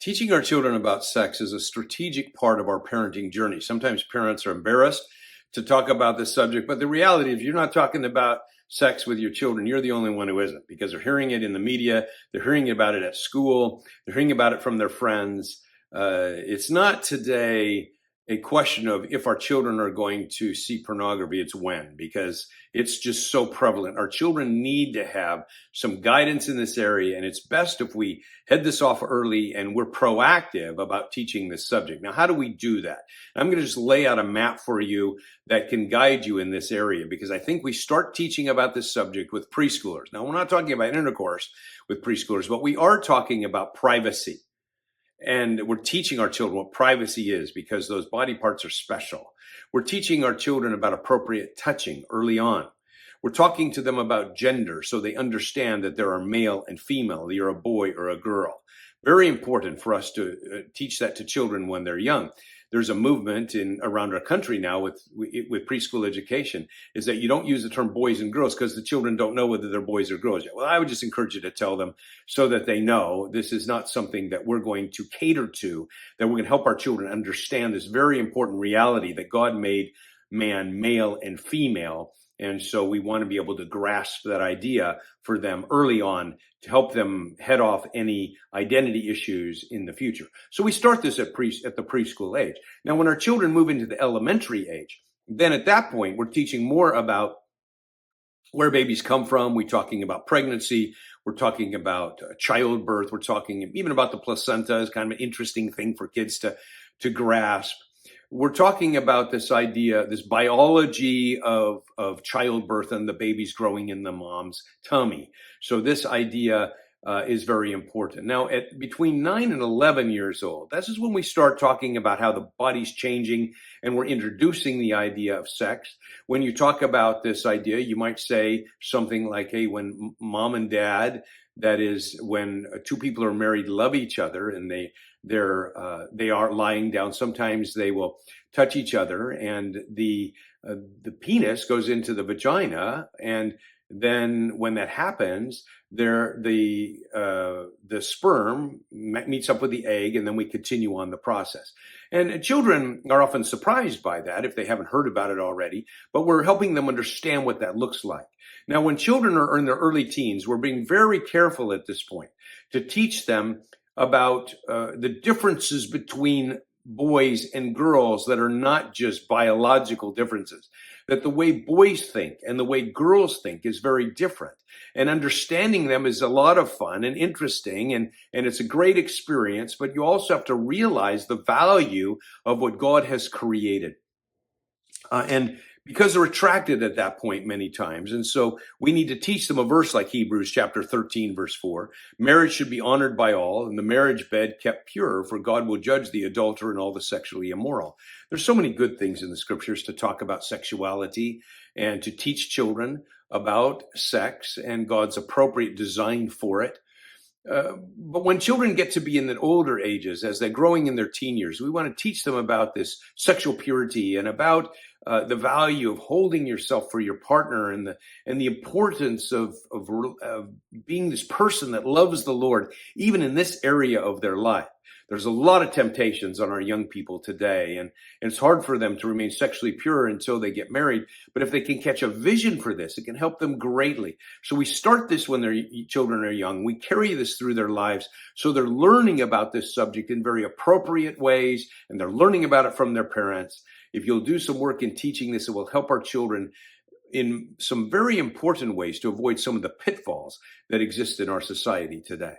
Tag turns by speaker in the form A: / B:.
A: Teaching our children about sex is a strategic part of our parenting journey. Sometimes parents are embarrassed to talk about this subject, but the reality is you're not talking about sex with your children. You're the only one who isn't, because they're hearing it in the media, they're hearing about it at school, they're hearing about it from their friends. It's not today a question of if our children are going to see pornography, it's when, because it's just so prevalent. Our children need to have some guidance in this area, and it's best if we head this off early and we're proactive about teaching this subject. Now, how do we do that? I'm going to just lay out a map for you that can guide you in this area, because I think we start teaching about this subject with preschoolers. Now, we're not talking about intercourse with preschoolers, but we are talking about privacy. And we're teaching our children what privacy is, because those body parts are special. We're teaching our children about appropriate touching early on. We're talking to them about gender so they understand that there are male and female, that you're a boy or a girl. Very important for us to teach that to children when they're young. There's a movement around our country now with preschool education, is that you don't use the term boys and girls because the children don't know whether they're boys or girls yet. Well, I would just encourage you to tell them so that they know this is not something that we're going to cater to, that we're going to help our children understand this very important reality that God made man male and female. And so we want to be able to grasp that idea for them early on to help them head off any identity issues in the future. So we start this at the preschool age. Now, when our children move into the elementary age, then at that point, we're teaching more about where babies come from. We're talking about pregnancy. We're talking about childbirth. We're talking even about the placenta is kind of an interesting thing for kids to grasp. We're talking about this idea, this biology of childbirth and the babies growing in the mom's tummy. So this idea is very important. Now, at between 9 and 11 years old, this is when we start talking about how the body's changing, and we're introducing the idea of sex. When you talk about this idea, you might say something like, hey, when mom and dad, that is when two people are married, love each other, and they are lying down. Sometimes they will touch each other, and the penis goes into the vagina, and then when that happens, the sperm meets up with the egg, and then we continue on the process. And children are often surprised by that if they haven't heard about it already, but we're helping them understand what that looks like. Now, when children are in their early teens, we're being very careful at this point to teach them about the differences between boys and girls that are not just biological differences, that the way boys think and the way girls think is very different. And understanding them is a lot of fun and interesting, and it's a great experience, but you also have to realize the value of what God has created. And because they're attracted at that point many times. And so we need to teach them a verse like Hebrews chapter 13, verse 4. Marriage should be honored by all, and the marriage bed kept pure, for God will judge the adulterer and all the sexually immoral. There's so many good things in the scriptures to talk about sexuality and to teach children about sex and God's appropriate design for it. But when children get to be in the older ages, as they're growing in their teen years, we want to teach them about this sexual purity and about the value of holding yourself for your partner, and the importance of being this person that loves the Lord, even in this area of their life. There's a lot of temptations on our young people today, and it's hard for them to remain sexually pure until they get married. But if they can catch a vision for this, it can help them greatly. So we start this when their children are young. We carry this through their lives, so they're learning about this subject in very appropriate ways, and they're learning about it from their parents. If you'll do some work in teaching this, it will help our children in some very important ways to avoid some of the pitfalls that exist in our society today.